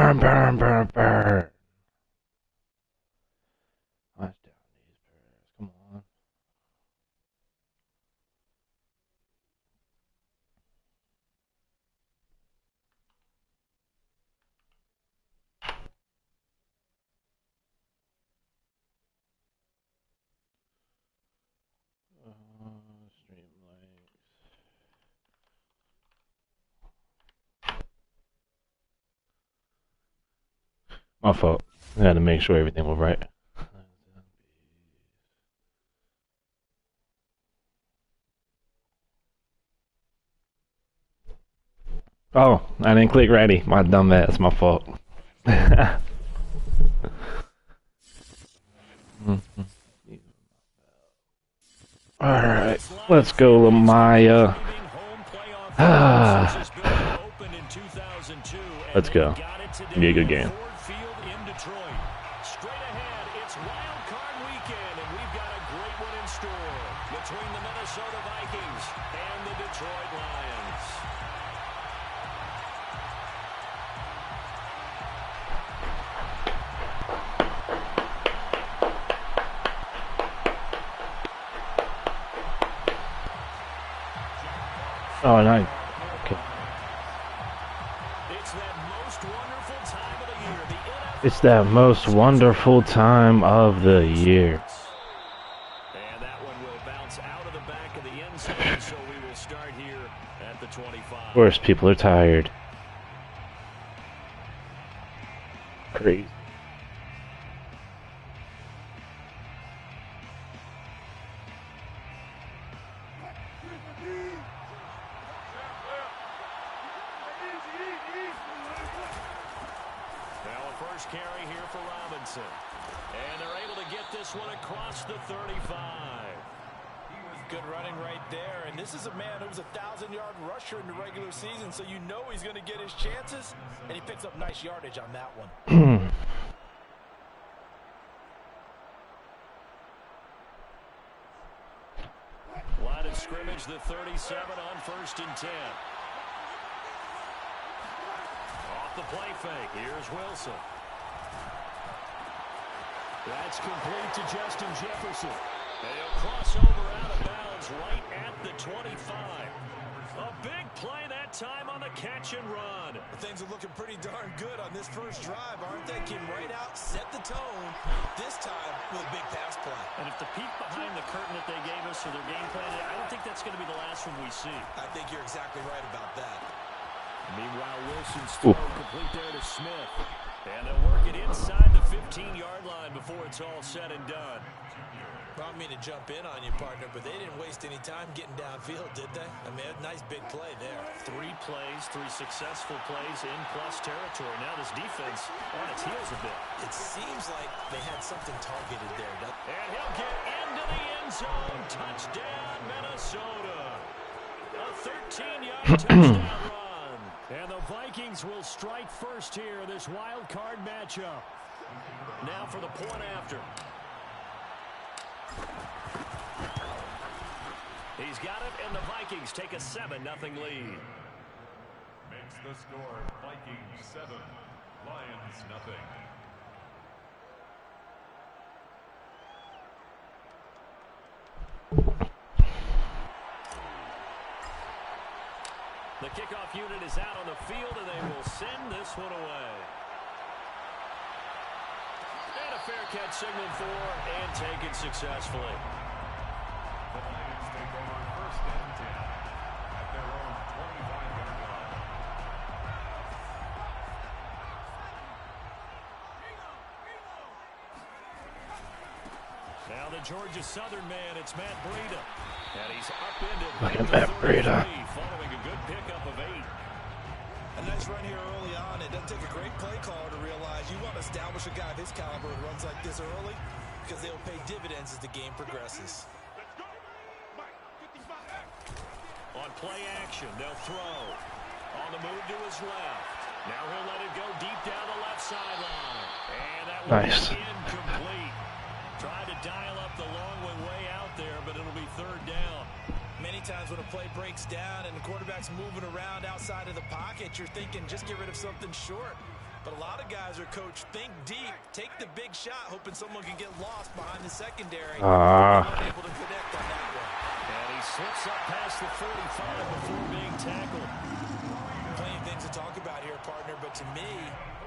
Burn, burn, burn, burn. Watch down these prayers. Come on. Stream links. My fault. I had to make sure everything was right. Oh, I didn't click ready. My dumb ass. My fault. Alright, let's go, Lamaya. Let's go. Be a good game. Straight ahead, it's wild card weekend, and we've got a great one in store between the Minnesota Vikings and the Detroit Lions. Oh, nice. Okay. It's that most wonderful time of the year. It's that most wonderful time of the year. And that one will bounce out of the back of the end zone, so we will start here at the 25. Of course, people are tired. Crazy. Carry here for Robinson. And they're able to get this one across the 35. Good running right there. And this is a man who's a 1,000-yard rusher in the regular season, so you know he's going to get his chances. And he picks up nice yardage on that one. Line of scrimmage, the 37 on 1st and 10. Off the play fake. Here's Wilson. That's complete to Justin Jefferson. They'll cross over out of bounds right at the 25. A big play that time on the catch and run. Things are looking pretty darn good on this first drive, aren't they? Came right out, set the tone, this time with a big pass play. And if the peek behind the curtain that they gave us for their game plan, I don't think that's going to be the last one we see. I think you're exactly right about that. Meanwhile, Wilson's throw complete there to Smith. And they'll work it inside the 15-yard line before it's all said and done. Well, I don't mean to jump in on you, partner, but they didn't waste any time getting downfield, did they? I mean, a nice big play there. 3 plays, 3 successful plays in plus territory. Now this defense on its heels a bit. It seems like they had something targeted there. And he'll get into the end zone. Touchdown, Minnesota. A 13-yard touchdown run. And the Vikings will strike first here, this wild card matchup. Now for the point after. He's got it, and the Vikings take a 7-0 lead. Makes the score Vikings 7, Lions nothing. The kickoff unit is out on the field, and they will send this one away. And a fair catch signaled for and taken successfully. The Lions take over 1st and 10 at their own 25-yard line. Now the Georgia Southern man, it's Matt Breida. And he's upended. Look at Matt Breida. Following a good pickup of 8. A nice run here early on. It doesn't take a great play caller to realize you want to establish a guy of his caliber who runs like this early because they'll pay dividends as the game progresses. On play action, they'll throw. On the move to his left. Now he'll let it go deep down the left sideline. And that will Nice. be incomplete. Tried to dial up the long way out there, but it'll be 3rd down. Many times when a play breaks down and the quarterback's moving around outside of the pocket, you're thinking just get rid of something short. But a lot of guys are coached, think deep, take the big shot, hoping someone can get lost behind the secondary. Unable to connect on that one. And he slips up past the 45 before being tackled. Plenty of things to talk about here, partner, but to me,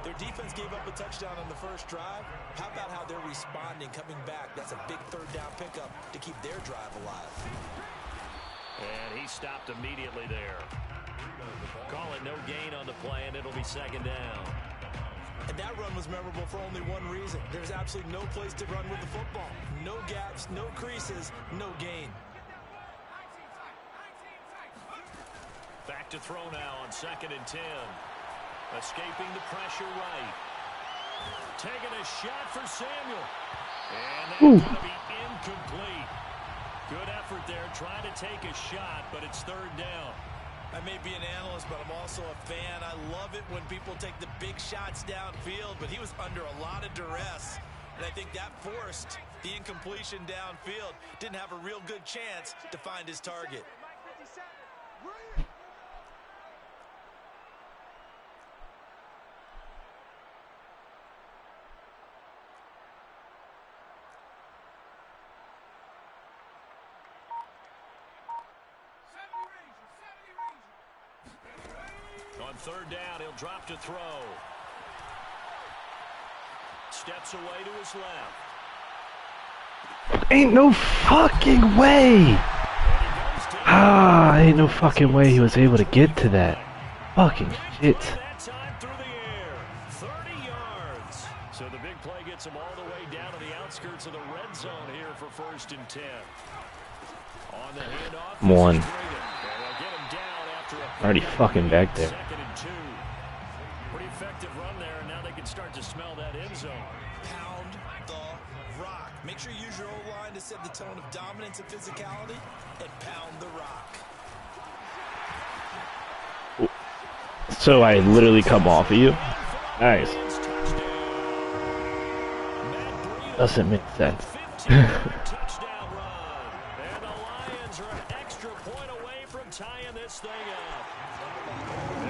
their defense gave up a touchdown on the first drive. How about how they're responding, coming back? That's a big third down pickup to keep their drive alive. And he stopped immediately there. Call it no gain on the play, and it'll be second down. And that run was memorable for only one reason. There's absolutely no place to run with the football. No gaps, no creases, no gain. Back to throw now on 2nd and 10. Escaping the pressure right. Taking a shot for Samuel. And that's going to be incomplete. Good effort there trying to take a shot, but it's third down. I may be an analyst, but I'm also a fan. I love it when people take the big shots downfield, but he was under a lot of duress. And I think that forced the incompletion downfield. Didn't have a real good chance to find his target. On third down, he'll drop to throw. Steps away to his left. Ain't no fucking way! Ain't no fucking way he was able to get to that. Fucking shit. That time through the air. 30 yards. So the big play gets him all the way down to the outskirts of the red zone here for 1st and 10. On the handoff. One. Already fucking back there. 2nd and 2. Pretty effective run there, and now they can start to smell that end zone. Pound the rock. Make sure you use your O-line to set the tone of dominance and physicality, and pound the rock. So I literally come off of you? Nice. Doesn't make sense. Touchdown run. And the Lions are an extra point away from tying this thing up.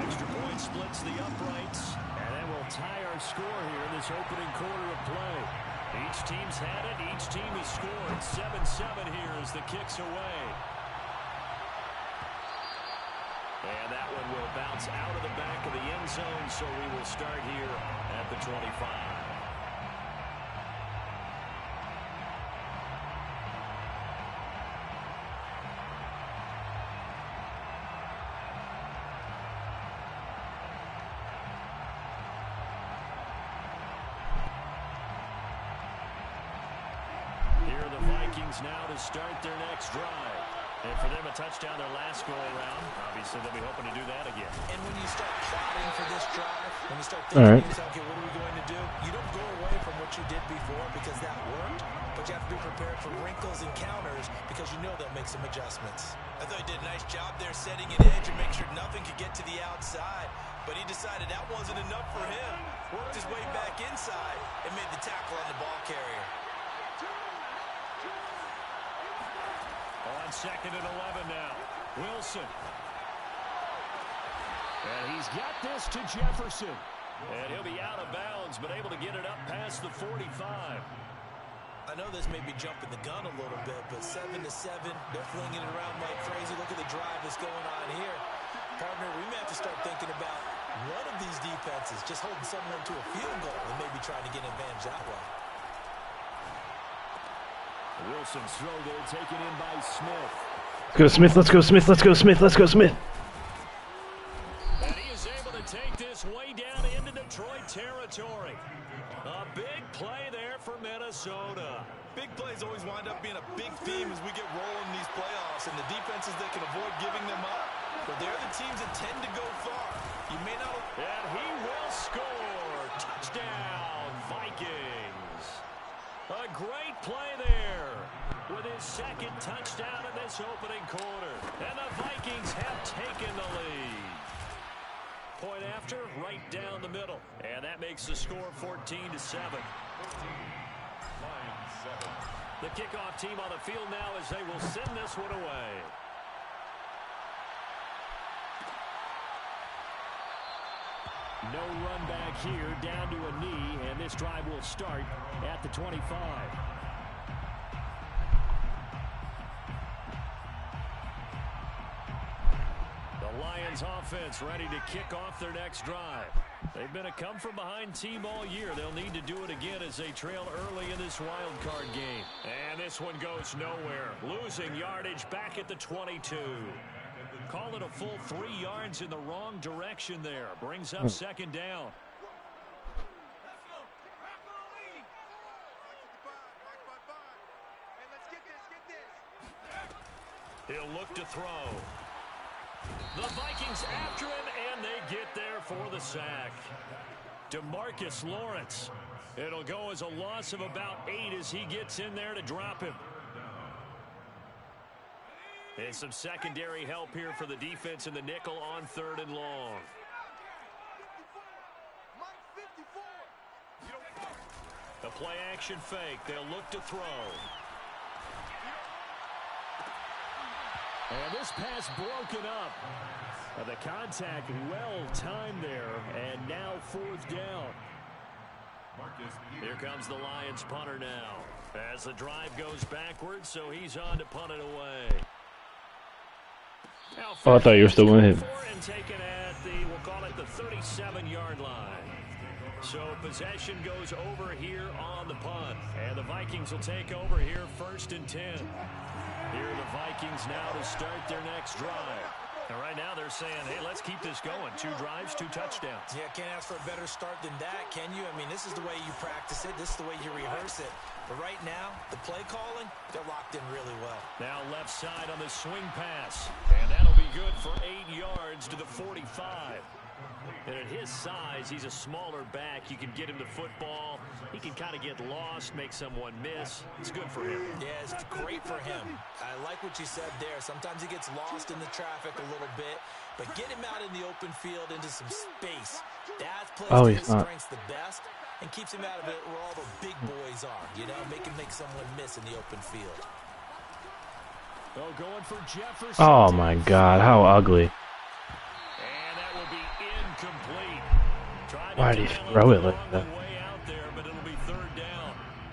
Extra point splits the uprights, and then we'll tie our score here in this opening quarter of play. Each team's had it. Each team has scored. 7-7 here as the kick's away. And that one will bounce out of the back of the end zone, so we will start here at the 25. Here are the Vikings now to start their next drive. And for them, a touchdown their last go-around. Obviously, they'll be hoping to do that again. And when you start plotting for this drive, when you start thinking to yourself, okay, what are we going to do? You don't go away from what you did before because that worked, but you have to be prepared for wrinkles and counters because you know they'll make some adjustments. I thought he did a nice job there setting an edge and make sure nothing could get to the outside, but he decided that wasn't enough for him. Worked his way back inside and made the tackle on the ball carrier. On 2nd and 11 now. Wilson. And he's got this to Jefferson. And he'll be out of bounds, but able to get it up past the 45. I know this may be jumping the gun a little bit, but 7-7, they're flinging it around like crazy. Look at the drive that's going on here. Partner, we may have to start thinking about one of these defenses just holding someone to a field goal and maybe trying to get an advantage that way. Wilson's throw there taken in by Smith. Let's go Smith, let's go Smith, let's go Smith, let's go Smith. And he is able to take this way down into Detroit territory. A big play there for Minnesota. Big plays always wind up being a big theme as we get rolling in these playoffs, and the defenses that can avoid giving them up, but they're the teams that tend to go far. You may not... And he will score. Touchdown, Vikings. A great play there with his second touchdown in this opening quarter. And the Vikings have taken the lead. Point after, right down the middle. And that makes the score 14-7. The kickoff team on the field now as they will send this one away. No run back here, down to a knee, and this drive will start at the 25. The Lions offense ready to kick off their next drive. They've been a come-from-behind team all year. They'll need to do it again as they trail early in this wild card game. And this one goes nowhere. Losing yardage back at the 22. Call it a full 3 yards in the wrong direction there. Brings up second down. He'll look to throw. The Vikings after him, and they get there for the sack. DeMarcus Lawrence. It'll go as a loss of about 8 as he gets in there to drop him. And some secondary help here for the defense in the nickel on 3rd and long. The play action fake. They'll look to throw. And this pass broken up. The contact well timed there, and now 4th down. Here comes the Lions punter now. As the drive goes backwards, so he's on to punt it away. Oh, I thought you were still with him. And taken at the, we'll call it the 37-yard line. So possession goes over here on the punt. And the Vikings will take over here 1st and 10. Here are the Vikings now to start their next drive. And right now they're saying, hey, let's keep this going. 2 drives, 2 touchdowns. Yeah, can't ask for a better start than that, can you? I mean, this is the way you practice it. This is the way you rehearse it. But right now, the play calling, they're locked in really well. Now left side on the swing pass. And that'll be good for 8 yards to the 45. And at his size, he's a smaller back. You can get him the football. He can kind of get lost, make someone miss. It's good for him. Yeah, it's great for him. I like what you said there. Sometimes he gets lost in the traffic a little bit, but get him out in the open field into some space. That's plays his strengths the best and keeps him out of it where all the big boys are. You know, make him make someone miss in the open field. Oh, going for Jefferson. Oh my God, how ugly. Why did he throw it like that?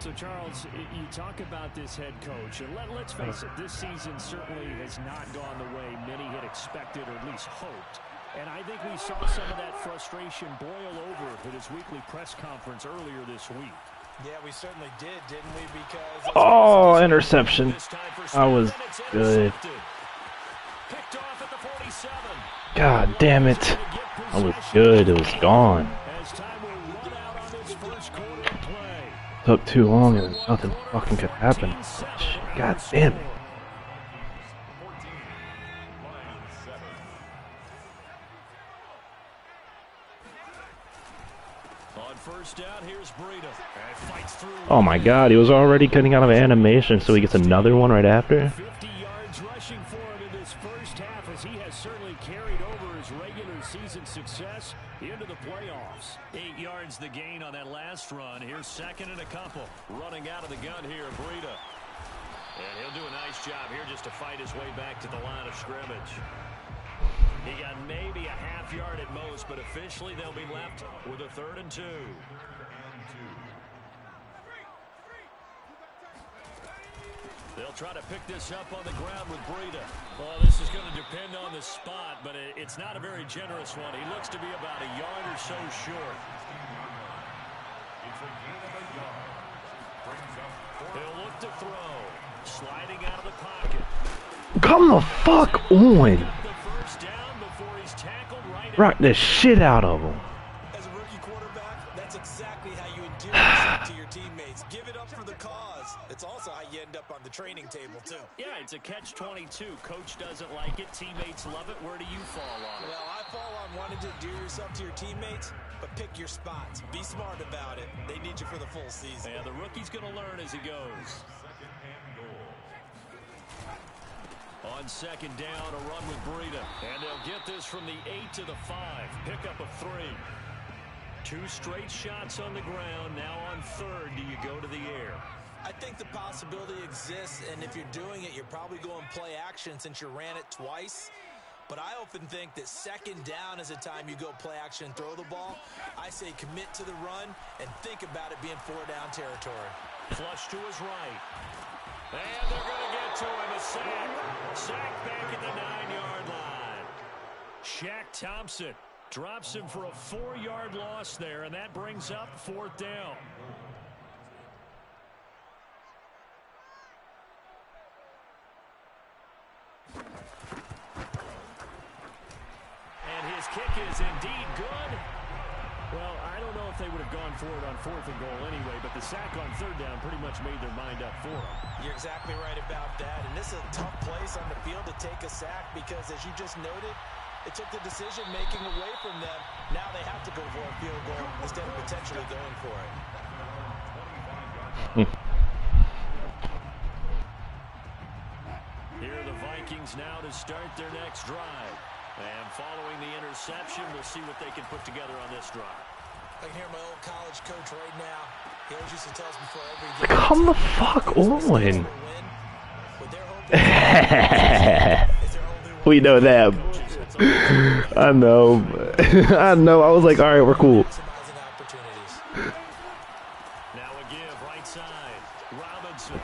So, Charles, you talk about this head coach, and let's face it, this season certainly has not gone the way many had expected or at least hoped. And I think we saw some of that frustration boil over at his weekly press conference earlier this week. Yeah, we certainly did, didn't we? Because oh, interception. That was good. God damn it. That was good. It was gone. Took too long and nothing fucking could happen. God damn it. Oh my God, he was already cutting out of animation, so he gets another one right after. 50 yards rushing for him in this first half, as he has certainly carried over his regular season success into the playoffs. 8 yards the gain on that last run. Here's 2nd and a couple. Running out of the gun here, Breida. And he'll do a nice job here just to fight his way back to the line of scrimmage. He got maybe a half yard at most, but officially they'll be left with a 3rd and 2. They'll try to pick this up on the ground with Breida. Well, this is going to depend on the spot, but it's not a very generous one. He looks to be about a yard or so short. It's a gain of a yard. Brings up 4. He'll look to throw. Sliding out of the pocket. Come the fuck on. The first down before he's tackled right. Rock the shit out of him. As a rookie quarterback, that's exactly how you endear yourself to your teammates. Give it up for the cause. It's also how you end up on the training table, too. Yeah, it's a catch-22. Coach doesn't like it. Teammates love it. Where do you fall on it? Well, I fall on wanting to endear yourself to your teammates, but pick your spots. Be smart about it. They need you for the full season. Yeah, the rookie's going to learn as he goes. On 2nd down, a run with Breida. And they'll get this from the 8 to the 5. Pick up a 3. 2 straight shots on the ground. Now on 3rd, do you go to the air? I think the possibility exists, and if you're doing it, you're probably going play action since you ran it twice. But I often think that second down is a time you go play action and throw the ball. I say commit to the run and think about it being 4-down territory. Flush to his right. And they're going to get to him. A sack. Sack back at the 9-yard line. Shaq Thompson drops him for a 4-yard loss there, and that brings up 4th down. And his kick is indeed good. Well, I don't know if they would have gone for it on 4th and goal anyway, but the sack on 3rd down pretty much made their mind up for them. You're exactly right about that. And this is a tough place on the field to take a sack because, as you just noted, it took the decision-making away from them. Now they have to go for a field goal instead of potentially going for it. Here are the Vikings now to start their next drive. And following the interception, we'll see what they can put together on this drive. I can hear my old college coach right now. He always used to tell us before every game. Come the fuck on. We know that. I know. I know. I was like, all right, we're cool.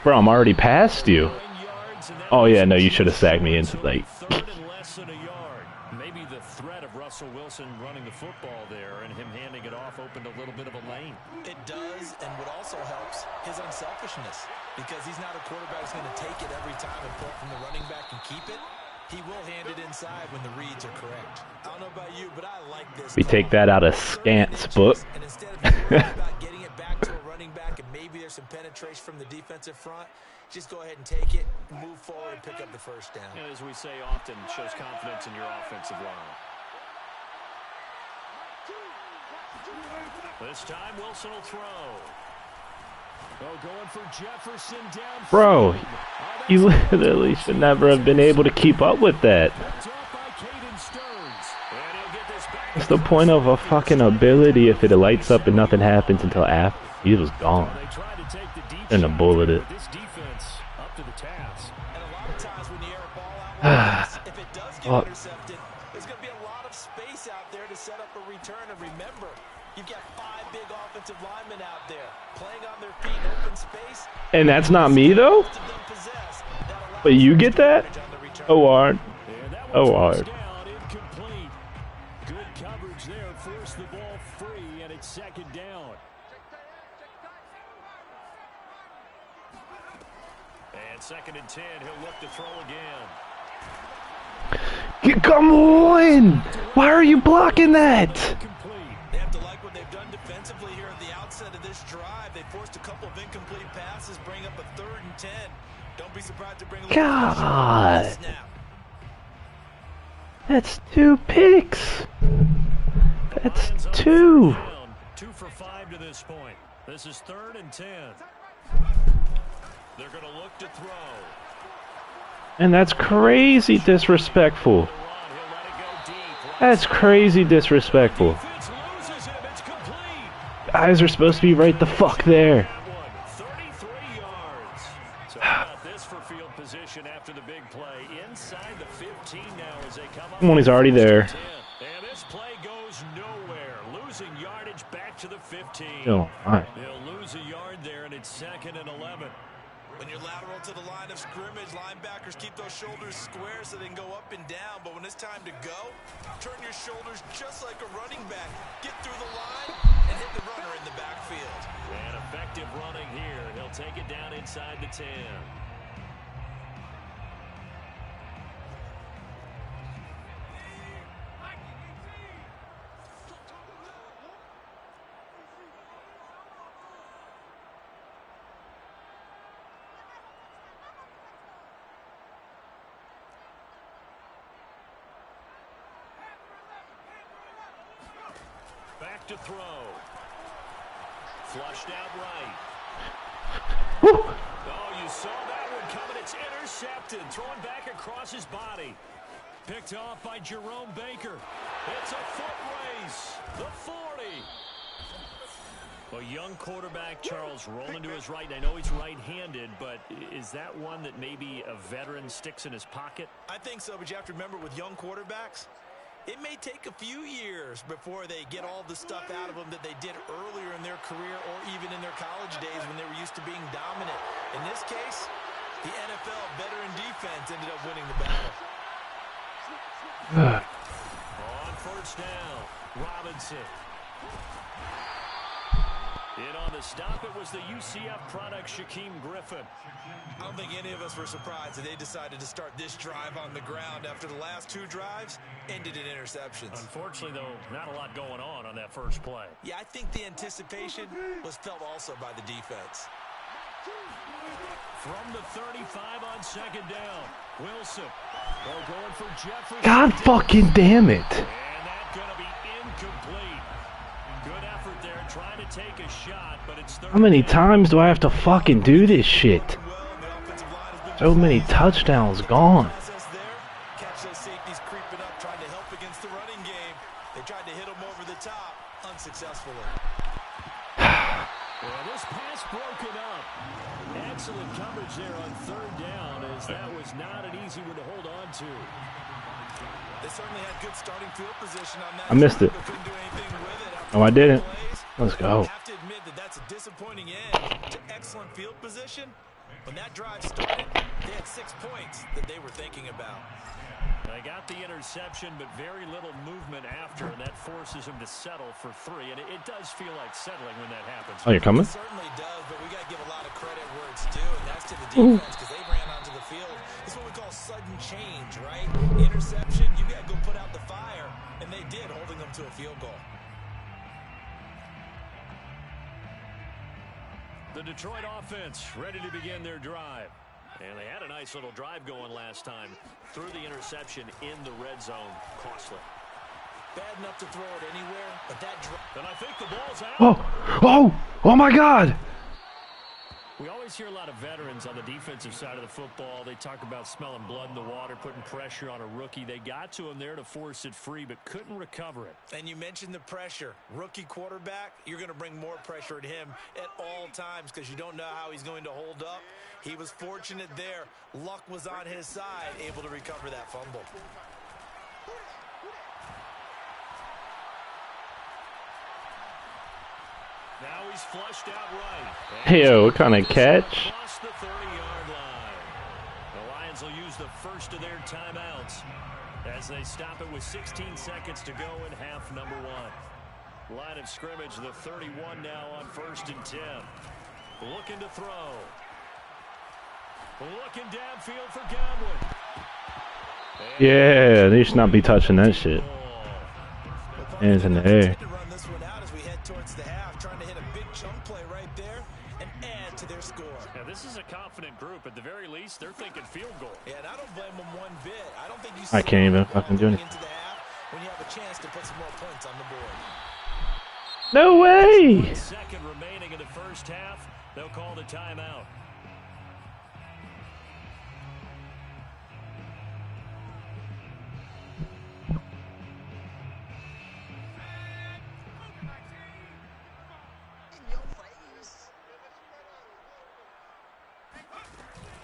Bro, I'm already past you. Oh yeah, no, you should have sacked me into like. Maybe the threat of Russell Wilson running the football there and him handing it off opened a little bit of a lane. It does, and what also helps, his unselfishness. Because he's not a quarterback who's going to take it every time and pull it from the running back and keep it. He will hand it inside when the reads are correct. I don't know about you, but I like this. We take that out of Scant's book. And instead of worrying about getting it back to a running back and maybe there's some penetration from the defensive front, just go ahead and take it, move forward, and pick up the 1st down. And as we say often, shows confidence in your offensive line. This time, Wilson will throw. Oh, going for Jefferson down. Bro, you literally should never have been able to keep up with that. What's the point of a fucking ability if it lights up and nothing happens until after? He was gone. And a bullet it. If it does get intercepted, there's going to be a lot of space out there to set up a return. And remember, you've got 5 big offensive linemen out there playing on their feet in open space. And that's not me though? But you get that? Oh, hard. Oh, hard. Good coverage there. Force the ball free, and it's 2nd down. And 2nd and 10. He'll look to throw again. Come on! Why are you blocking that? They have to like what they've done defensively here at the outset of this drive. They forced a couple of incomplete passes, bring up a 3rd and 10. Don't be surprised to bring a little God. snap. That's 2 picks. That's 2. 2 for 5 to this point. This is 3rd and 10. They're going to look to throw. And that's crazy disrespectful. That's crazy disrespectful. Guys are supposed to be right the fuck there. 33 yards. So how about this for field position after the big play? Inside the 15 now as they come up. Come on, he's already there. And this play goes nowhere. Losing yardage back to the 15. Oh, my. They'll lose a yard there, and it's 2nd and 11. When you're lateral to the line of scrimmage, linebackers keep those shoulders square so they can go up and down. But when it's time to go, turn your shoulders just like a running back. Get through the line and hit the runner in the backfield. And effective running here. He'll take it down inside the 10. Back to throw. Flushed out right. Woo. Oh, you saw that one coming. It's intercepted. Thrown back across his body. Picked off by Jerome Baker. It's a foot race. The 40. A young quarterback, Charles, rolling to his right. I know he's right-handed, but is that one that maybe a veteran sticks in his pocket? I think so, but you have to remember with young quarterbacks, it may take a few years before they get all the stuff out of them that they did earlier in their career or even in their college days when they were used to being dominant. In this case, the NFL veteran defense ended up winning the battle. On first down, Robinson. In on the stop, it was the UCF product, Shaquem Griffin. I don't think any of us were surprised that they decided to start this drive on the ground after the last two drives ended in interceptions. Unfortunately, though, not a lot going on that first play. Yeah, I think the anticipation was felt also by the defense. From the 35 on second down, Wilson. They're going for Jefferson. God fucking damn it. And that's going to be incomplete. Good effort there, trying to take a shot, but it's How many times do I have to fucking do this shit? So many touchdowns gone. Catch those safeties creeping up, trying to help against the running game. They tried to hit him over the top, unsuccessfully. Well, this pass broken up. Excellent coverage there on third down, as that was not an easy one to hold on to. They certainly had good starting field position on that. I missed it. Oh, I didn't. Let's go. I have to admit that that's a disappointing end to excellent field position. When that drive started, they had 6 points that they were thinking about. They got the interception, but very little movement after, and that forces him to settle for 3. And it does feel like settling when that happens. Oh, you're coming? It certainly does, but we got to give a lot of credit where it's due, and that's to the defense because they ran onto the field. It's what we call sudden change, right? Interception, you got to go put out the fire, and they did, holding them to a field goal. The Detroit offense ready to begin their drive. And they had a nice little drive going last time. Threw the interception in the red zone. Costly. Bad enough to throw it anywhere, but that drive. And I think the ball's out. Oh my God. We always hear a lot of veterans on the defensive side of the football. They talk about smelling blood in the water, putting pressure on a rookie. They got to him there to force it free, but couldn't recover it. And you mentioned the pressure. Rookie quarterback, you're going to bring more pressure at him at all times because you don't know how he's going to hold up. He was fortunate there. Luck was on his side, able to recover that fumble. Now he's flushed out right. Yo, what kind of catch? Across the 30-yard line. The Lions will use the first of their timeouts as they stop it with 16 seconds to go in half number 1. Line of scrimmage, the 31 now on 1st and 10. Looking to throw. Looking downfield for Godwin. Yeah, they should not be touching that shit. Hands in the air. Run this one out as we head towards the half, trying to hit a big chunk play right there and add to their score. Now, this is a confident group. At the very least, they're thinking field goal. Yeah, and I don't blame them one bit. I don't think you I can't even fucking do anything. into the half when you have a chance to put some more points on the board. No way! 1 second remaining in the first half. They'll call the timeout.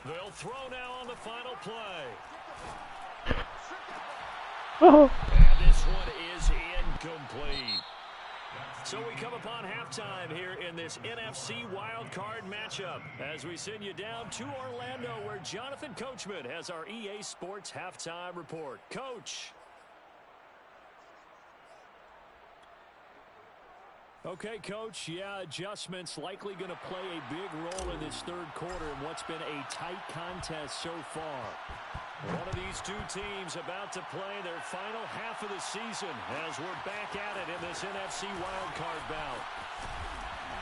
They'll throw now on the final play. Oh. And this one is incomplete. So we come upon halftime here in this NFC wildcard matchup as we send you down to Orlando where Jonathan Coachman has our EA Sports halftime report. Coach. Okay, Coach, yeah, adjustments likely going to play a big role in this third quarter in what's been a tight contest so far. One of these two teams about to play their final half of the season as we're back at it in this NFC wildcard bout.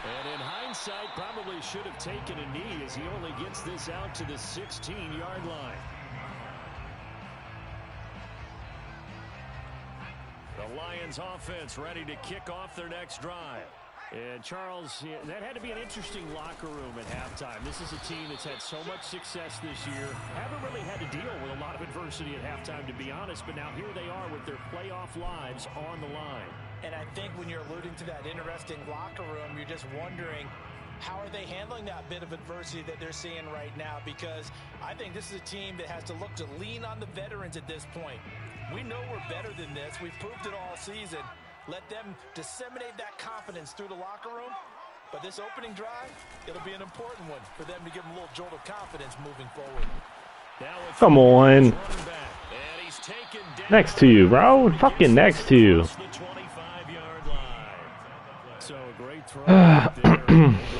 And in hindsight, probably should have taken a knee as he only gets this out to the 16-yard line. The Lions offense ready to kick off their next drive. And Charles, that had to be an interesting locker room at halftime. This is a team that's had so much success this year. Haven't really had to deal with a lot of adversity at halftime, to be honest. But now here they are with their playoff lives on the line. And I think when you're alluding to that interesting locker room, you're just wondering, how are they handling that bit of adversity that they're seeing right now? Because I think this is a team that has to look to lean on the veterans at this point. We know we're better than this. We've proved it all season. Let them disseminate that confidence through the locker room. But this opening drive, it'll be an important one for them to give them a little jolt of confidence moving forward. Come on. Next to you, bro. Fucking next to you. So a great throw right there.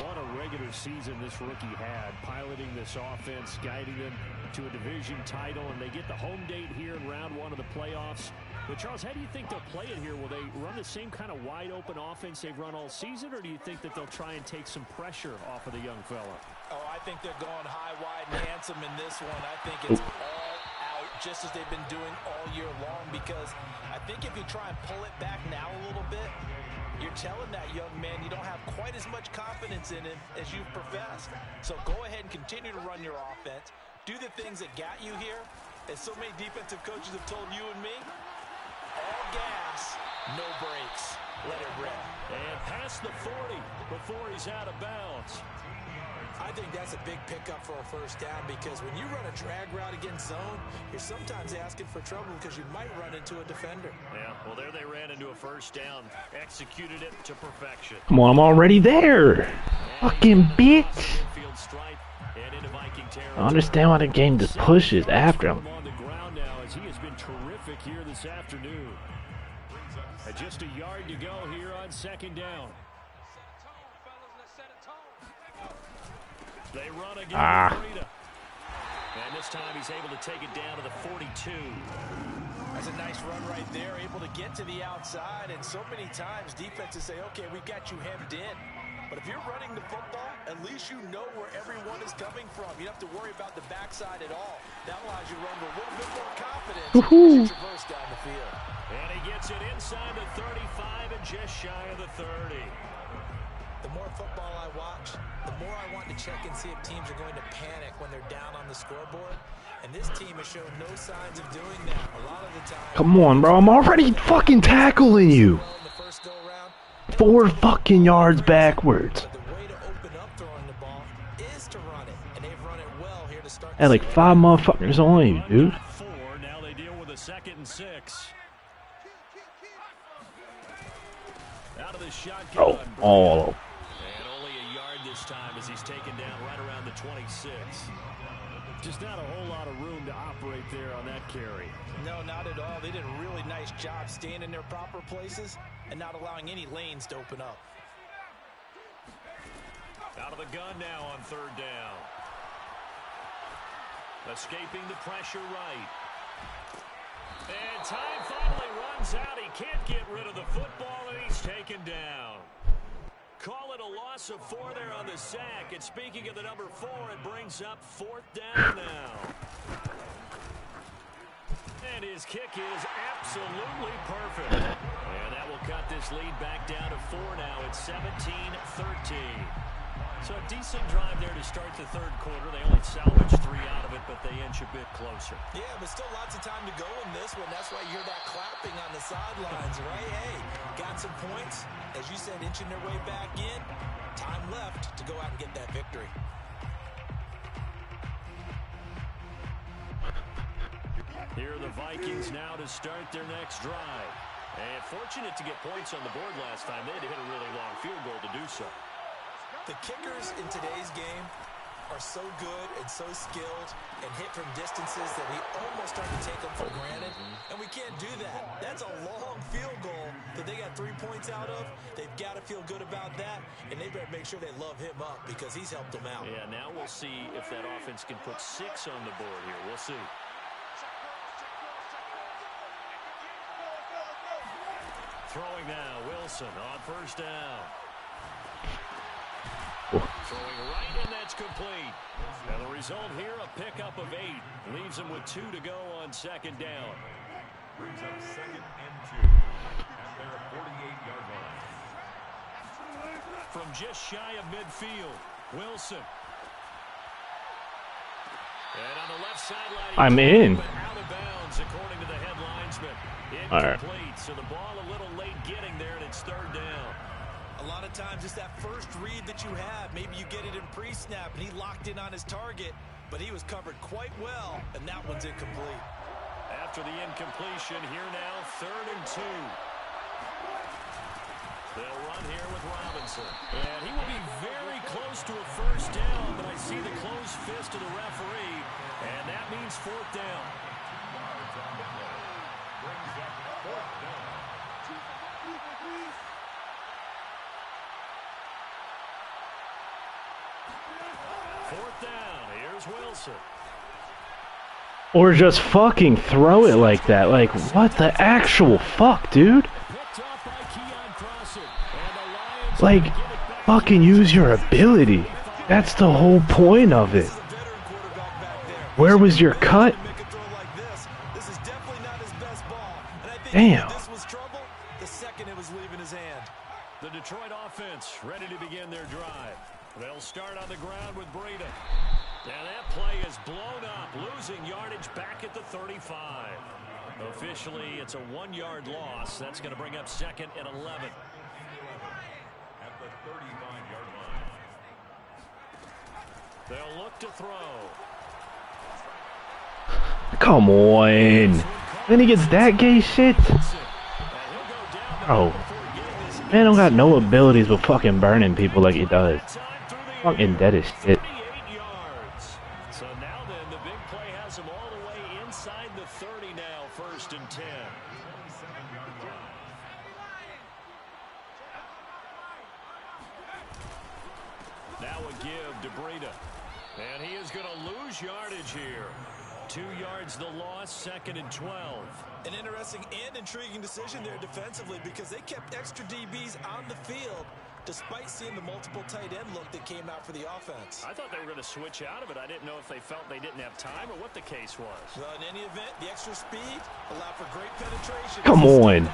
What a regular season this rookie had, piloting this offense, guiding them to a division title, and they get the home date here in round 1 of the playoffs. But Charles, how do you think they'll play it here? Will they run the same kind of wide-open offense they've run all season, or do you think that they'll try and take some pressure off of the young fella? Oh, I think they're going high, wide, and handsome in this one. I think it's all out, just as they've been doing all year long, because I think if you try and pull it back now a little bit, you're telling that young man you don't have quite as much confidence in him as you've professed. So go ahead and continue to run your offense. Do the things that got you here. As so many defensive coaches have told you and me, all gas, no brakes. Let it rip. And past the 40 before he's out of bounds. I think that's a big pickup for a first down, because when you run a drag route against zone, you're sometimes asking for trouble because you might run into a defender. Yeah, well, there they ran into a first down, executed it to perfection. Come on, I'm already there. Fucking bitch. I understand why the game just pushes after him. On the ground now, as he has been terrific here this afternoon. And just a yard to go here on second down. They run again. And this time he's able to take it down to the 42. That's a nice run right there, able to get to the outside. And so many times defenses say, okay, we've got you hemmed in. But if you're running the football, at least you know where everyone is coming from. You don't have to worry about the backside at all. That allows you to run with a little bit more confidence as you traverse down the field. And he gets it inside the 35 and just shy of the 30. The more football I watch, the more I want to check and see if teams are going to panic when they're down on the scoreboard. And this team has shown no signs of doing that. A lot of the time. Come on, bro. I'm already fucking tackling you. 4 fucking yards backwards. The way to open up throwing the ball is to run it. And they've run it well here to start. Had like 5 motherfuckers on you, dude. 4. Now they deal with a 2nd and 6. Out of the shotgun. Oh. And only a yard this time as he's taken down right around the 26. Just not a whole lot of room to operate there on that carry. No, not at all. They did a really nice job staying in their proper places and not allowing any lanes to open up. Out of the gun now on 3rd down. Escaping the pressure right. And time finally runs out. He can't get rid of the football, and he's taken down. Call it a loss of 4 there on the sack. And speaking of the number 4, it brings up 4th down now. And his kick is absolutely perfect. And that will cut this lead back down to 4 now. It's 17-13. So a decent drive there to start the 3rd quarter. They only salvaged 3 out of it, but they inch a bit closer. Yeah, but still lots of time to go in this one. That's why you hear that clapping on the sidelines, right? Hey, got some points. As you said, inching their way back in. Time left to go out and get that victory. Here are the Vikings now to start their next drive. And fortunate to get points on the board last time. They had to hit a really long field goal to do so. The kickers in today's game are so good and so skilled and hit from distances that we almost start to take them for granted. And we can't do that. That's a long field goal that they got 3 points out of. They've got to feel good about that, and they better make sure they love him up because he's helped them out. Yeah, now we'll see if that offense can put 6 on the board here. We'll see. Throwing now, Wilson on 1st down. Throwing right, and that's complete. And the result here, a pickup of 8. Leaves him with 2 to go on 2nd down. Brings up 2nd and 2 at their 48-yard line. From just shy of midfield, Wilson. I'm in. Out of bounds, according to the head linesman. All right. Incomplete, so the ball a little late getting there, and it's third down. A lot of times, just that first read that you have, maybe you get it in pre-snap, and he locked in on his target, but he was covered quite well, and that one's incomplete. After the incompletion, here now, 3rd and 2. They'll run here with Robinson. And he will be very close to a first down, but I see the closed fist of the referee, and that means 4th down. Fourth down, here's Wilson. Or just fucking throw it like that. Like, what the actual fuck, dude? Picked off by Keon Crossing, and the Lions Like, fucking use your ability. That's the whole point of it. Where was your cut? This is definitely not his best ball. And I think Damn. if this was trouble, the second it was leaving his hand. The Detroit offense ready to begin their drive. They'll start on the ground with Breida. And that play is blown up, losing yardage back at the 35. Officially, it's a 1-yard loss. That's going to bring up 2nd and 11. At the 35-yard line. They'll look to throw. Come on. Then he gets that gay shit? Oh. Man don't got no abilities but fucking burning people like he does. Fucking dead as shit. 38 yards. So now then, the big play has him all the way inside the 30 now, 1st and 10. Now a give to Breida. And he is going to lose yardage here. 2 yards the loss, 2nd and 12. An interesting and intriguing decision there defensively because they kept extra DBs on the field despite seeing the multiple tight end look that came out for the offense. I thought they were going to switch out of it. I didn't know if they felt they didn't have time or what the case was. Well, in any event, the extra speed allowed for great penetration. Come on.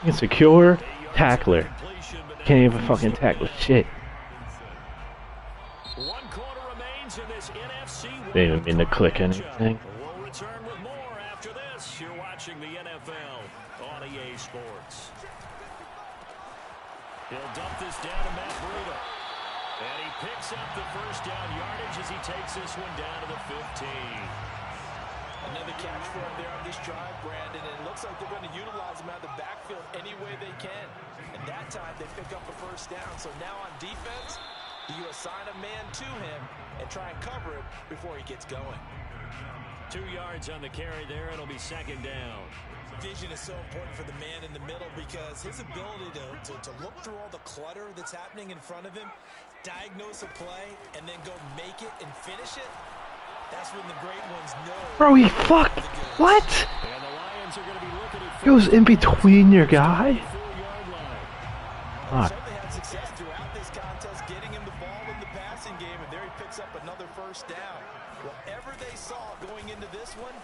Insecure tackler. Can't even fucking tackle shit. 1 quarter remains in this NFC. Didn't even mean to click anything. We'll return with more after this. You're watching the NFL on EA Sports. He'll dump this down to Matt Breida. And he picks up the first down yardage as he takes this one down to the 15. Another catch for him there on this drive, Brandon, and it looks like they're going to utilize him out of the backfield any way they can. And that time they pick up the first down. So now on defense, do you assign a man to him and try and cover it before he gets going? 2 yards on the carry there. It'll be 2nd down. Vision is so important for the man in the middle because his ability to look through all the clutter that's happening in front of him, diagnose a play, and then go make it and finish it, that's when the great ones know. Bro, he fucked. What? And the Lions are going to be looking at Goes in between your guy? 4-yard line. Fuck. Certainly had success throughout this contest, getting him the ball in the passing game, and there he picks up another first down. Whatever they saw going into this one,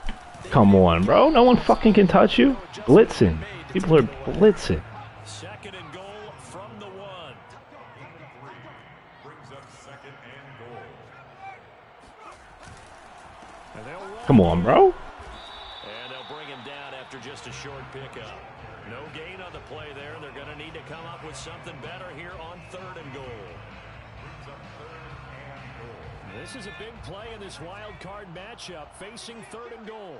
Come on, bro. No one fucking can touch you. Blitzing. People are blitzing. 2nd and goal from the 1. Brings up 2nd and goal. And they'll run. Come on, bro. And they'll bring him down after just a short pickup. No gain on the play there, and they're going to need to come up with something better here on 3rd and goal. Brings up 3rd and goal. This is a big play in this wild card matchup, facing 3rd and goal.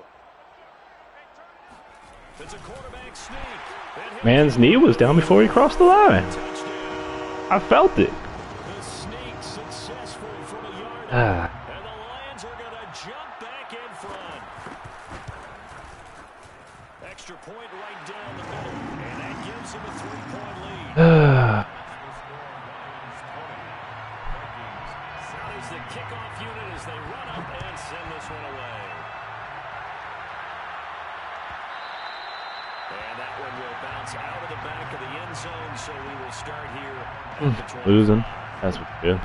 It's a quarterback sneak. Man's knee was down before he crossed the line. I felt it. The sneak successful from a yard. Ah. And the Lions are going to jump back in front. Extra point right down the middle. And that gives them a 3-point lead. That is the kickoff unit as they run up and send this one away. And that one will bounce out of the back of the end zone, so we will start here at the 25. Losing. That's what's good.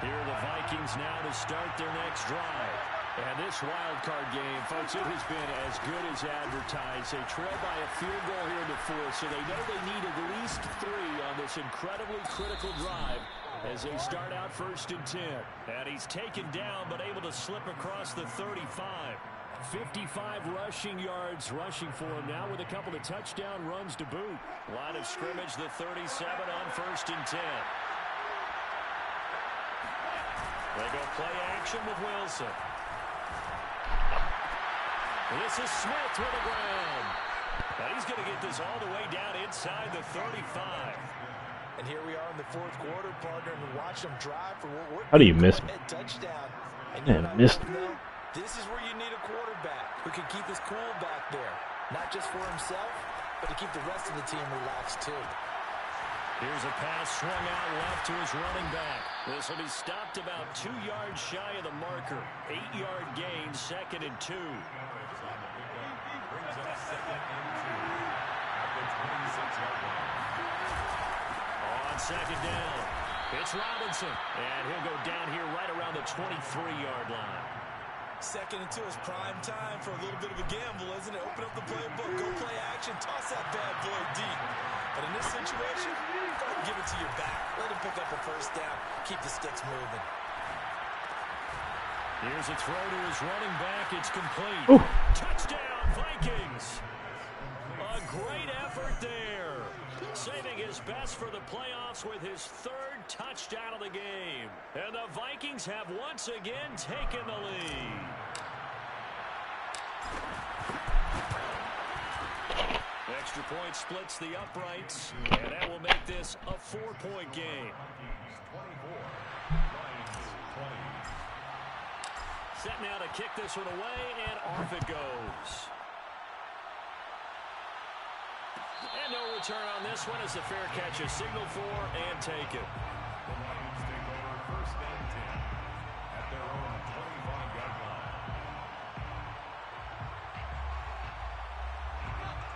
Here are the Vikings now to start their next drive. And this wild card game, folks, it has been as good as advertised. They trail by a field goal here in the 4th, so they know they need at least 3 on this incredibly critical drive as they start out 1st and 10. And he's taken down but able to slip across the 35. 55 rushing yards rushing for him now with a couple of touchdown runs to boot. Line of scrimmage, the 37 on 1st and 10. They go play action with Wilson. This is Smith with the ground. And he's going to get this all the way down inside the 35. And here we are in the 4th quarter, partner, and watch them drive for what? How do you miss me? Touchdown. And Man, missed me. This is where you need a quarterback who can keep his cool back there. Not just for himself, but to keep the rest of the team relaxed too. Here's a pass swung out left to his running back. This will be stopped about 2 yards shy of the marker. 8-yard gain, 2nd and 2. On 2nd down, it's Robinson. And he'll go down here right around the 23-yard line. 2nd and 2 is prime time for a little bit of a gamble, isn't it? Open up the playbook, go play action, toss that bad boy deep. But in this situation, go ahead and give it to your back. Let him pick up a 1st down. Keep the sticks moving. Here's a throw to his running back. It's complete. Ooh. Touchdown, Vikings. A great effort there. Saving his best for the playoffs with his 3rd touchdown of the game. And the Vikings have once again taken the lead. Extra point splits the uprights, and that will make this a 4-point game. Set now to kick this one away, and off it goes. And no return on this one as the fair catch is signaled for and taken. The Lions take over 1st and 10 at their own 25-yard line.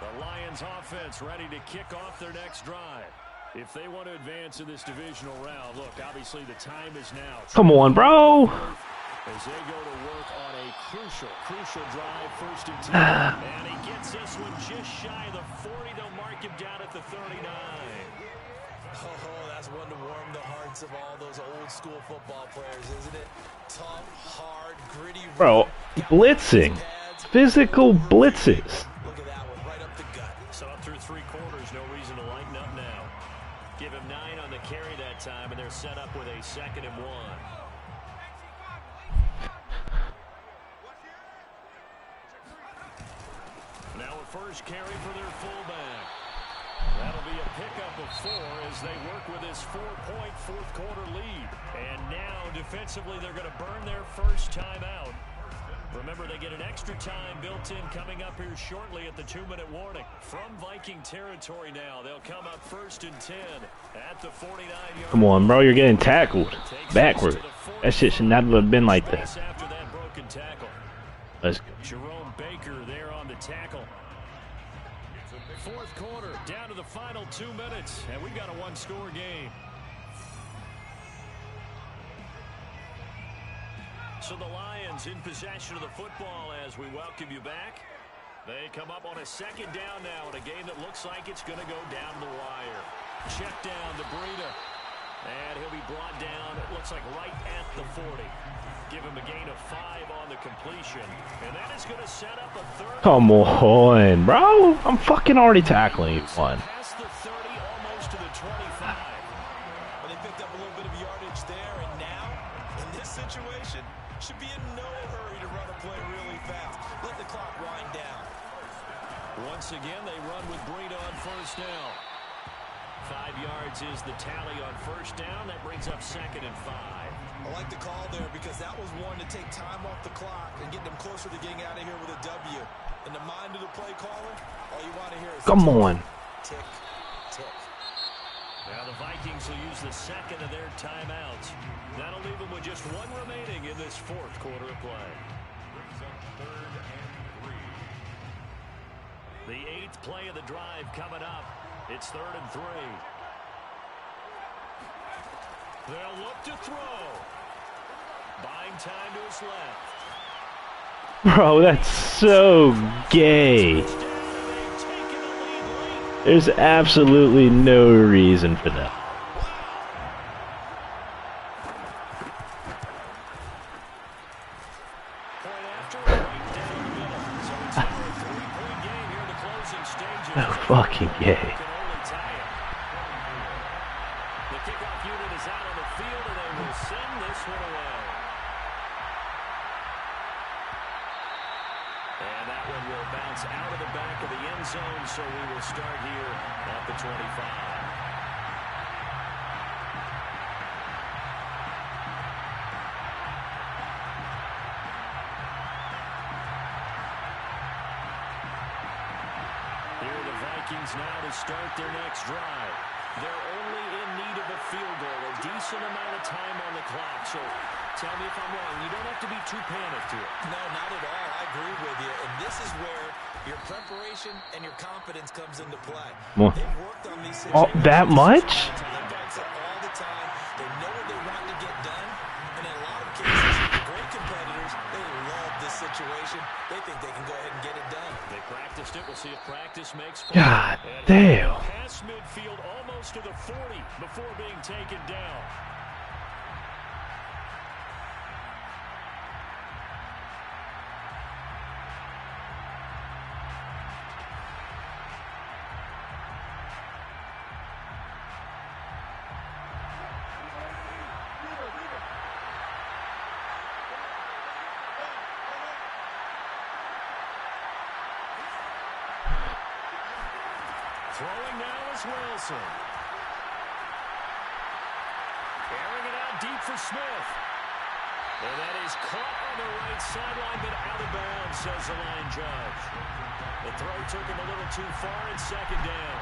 The Lions offense ready to kick off their next drive. If they want to advance in this divisional round, look, obviously the time is now. Come on, bro. As they go to work on a crucial drive, 1st and 10. And he gets this one just shy of the 40. They'll mark him down at the 39. Oh, that's one to warm the hearts of all those old school football players, isn't it? Tough, hard, gritty. Bro, blitzing. Physical blitzes. Look at that one, right up the gut. So up through 3 quarters, no reason to lighten up now. Give him 9 on the carry that time, and they're set up with a 2nd and 1. Now a first carry for their fullback. That'll be a pickup of 4 as they work with this 4-point 4th quarter lead. And now defensively they're going to burn their first timeout. Remember, they get an extra time built in coming up here shortly at the 2-minute warning. From Viking territory now, they'll come up 1st and 10 at the 49-yard. Come on, bro. You're getting tackled. Backward. That shit should not have been like that. After that broken tackle. Let's go. Jerome Baker there on the tackle. 4th quarter, down to the final 2 minutes, and we've got a 1-score game. So the Lions in possession of the football as we welcome you back. They come up on a 2nd down now in a game that looks like it's going to go down the wire. Check down to Breida. And he'll be brought down, it looks like right at the 40. Give him a gain of 5 on the completion. And that is going to set up a 3rd. Come on, bro. I'm fucking already tackling one. Past the 30, almost to the 25. Well, they picked up a little bit of yardage there, and now, in this situation, should be in no hurry to run a play really fast. Let the clock wind down. Once again, they run with Breida on 1st down. 5 yards is the tally on 1st down. That brings up 2nd and 5. I like the call there because that was one to take time off the clock and get them closer to getting out of here with a W. In the mind of the play caller, all you want to hear is Come on. tick, tick. Now the Vikings will use the 2nd of their timeouts. That'll leave them with just 1 remaining in this 4th quarter of play. Brings up 3rd and 3. The 8th play of the drive coming up. It's 3rd and 3. They'll look to throw. Buying time to his left. Bro, that's so gay. There's absolutely no reason for that. Yeah. The kickoff unit is out on the field, and they will send this one away. And that one will bounce out of the back of the end zone, so we will start here at the 25. Vikings now to start their next drive. They're only in need of a field goal, a decent amount of time on the clock. So tell me if I'm wrong. You don't have to be too panicked to it. No, not at all. I agree with you. And this is where your preparation and your confidence comes into play. They've worked on these Oh, that much? All the time. They know what they want to get done. And in a lot of cases, great competitors, they love this situation. They think they can go ahead and get it done. They practiced it. We'll see if practice makes fun. God damn. Past midfield almost to the 40 before being taken down. Throwing now is Wilson. Airing it out deep for Smith. And that is caught on the right sideline, but out of bounds, says the line judge. The throw took him a little too far, and second down.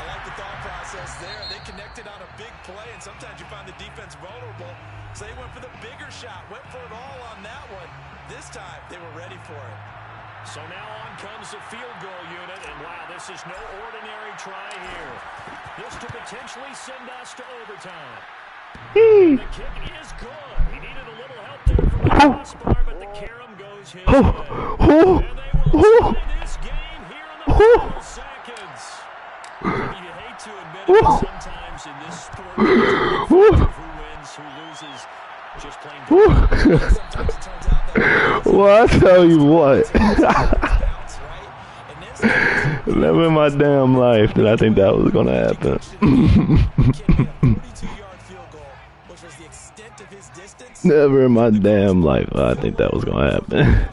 I like the thought process there. They connected on a big play, and sometimes you find the defense vulnerable. So they went for the bigger shot, went for it all on that one. This time, they were ready for it. So now on comes the field goal unit, and wow, this is no ordinary try here. This to potentially send us to overtime. The kick is good. He needed a little help there from the crossbar, but the carom goes his way. And they will tie this game here in the final seconds. You hate to admit it, but sometimes in this sport, who wins, who loses, just plain Well, I tell you what. Never in my damn life did I think that was going to happen. Never in my damn life I think that was going to happen.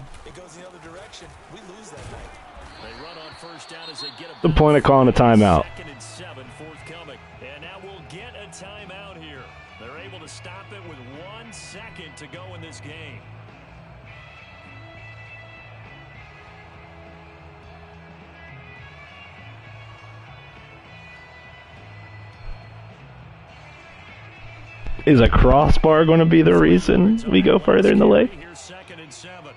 The point of calling a timeout. And now we'll get a timeout here. They're able to stop it with 1 second to go in this game. Is a crossbar going to be the reason we go further in the leg? Here's 2nd and 7.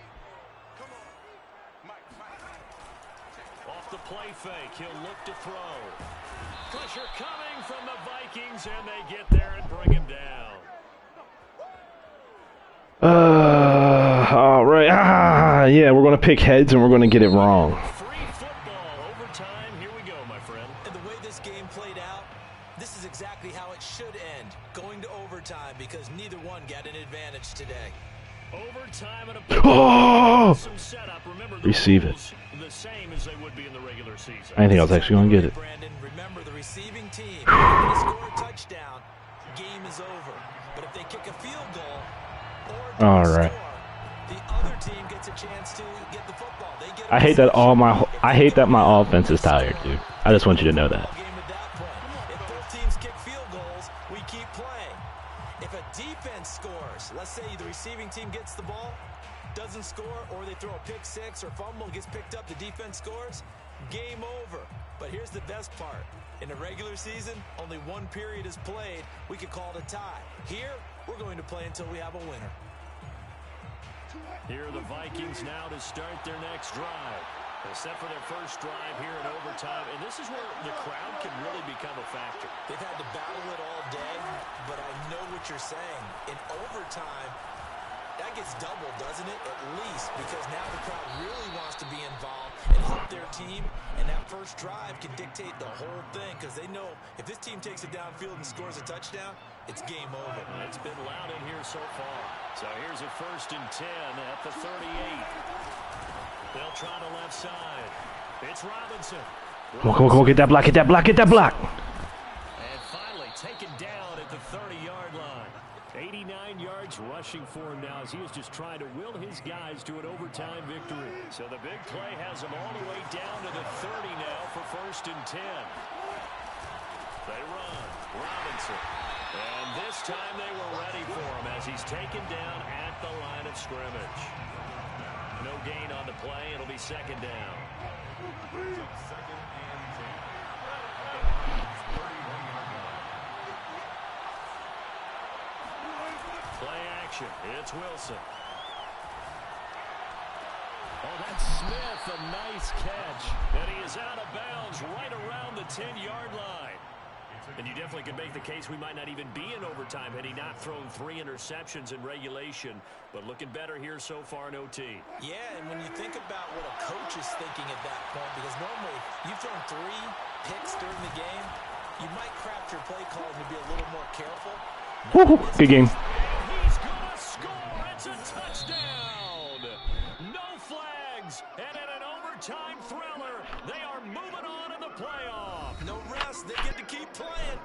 Off the play fake, he'll look to throw. Pressure coming from the Vikings, and they get there and bring him down. All right. Yeah, we're going to pick heads and we're going to get it wrong. Free football, overtime. Here we go, my friend. And the way this game played out, this is exactly how it should end. Going to overtime because neither one got an advantage today. Overtime and Oh! some setup. Remember, Receive it. The same as they would be in the regular season. I didn't think I was actually going to get it. Brandon, remember the receiving team. If they score a touchdown, game is over. But if they kick a field goal or don't score, the other team gets a chance to get the football. They get I hate that my offense is tired, dude. I just want you to know that. If both teams kick field goals, we keep playing. If a defense scores, let's say the receiving team gets the ball, doesn't score, or they throw a pick six or fumble, gets picked up, the defense scores, game over. But here's the best part. In the regular season, only 1 period is played. We could call it a tie. Here, we're going to play until we have a winner. Here are the Vikings now to start their next drive. They set for their first drive here in overtime, and this is where the crowd can really become a factor. They've had to battle it all day, but I know what you're saying. In overtime, that gets doubled, doesn't it? At least, because now the crowd really wants to be involved and help their team, and that first drive can dictate the whole thing, because they know if this team takes it downfield and scores a touchdown, it's game over. It's been loud in here so far. So here's a 1st and 10 at the 38. They'll try the left side. It's Robinson. Come on, get that block, get that block, get that block. And finally taken down at the 30-yard line. 89 yards rushing for him now as he is just trying to will his guys to an overtime victory. So the big play has him all the way down to the 30 now for 1st and 10. They run. Robinson. And this time they were ready for him as he's taken down at the line of scrimmage. No gain on the play. It'll be 2nd down. Play action. It's Wilson. Oh, that's Smith. A nice catch. And he is out of bounds right around the 10-yard line. And you definitely could make the case we might not even be in overtime had he not thrown 3 interceptions in regulation. But looking better here so far in OT. Yeah, and when you think about what a coach is thinking at that point, because normally you've thrown 3 picks during the game, you might craft your play calling to be a little more careful. Woo, good game. He's going to score. It's a touchdown. No flags. And in an overtime thriller, they are moving on in the playoff. No rest. They get to keep playing.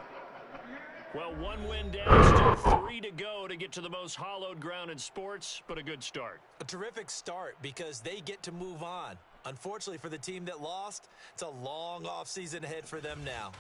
Well, 1 win down, still 3 to go to get to the most hallowed ground in sports, but a good start. A terrific start because they get to move on. Unfortunately for the team that lost, it's a long offseason ahead for them now.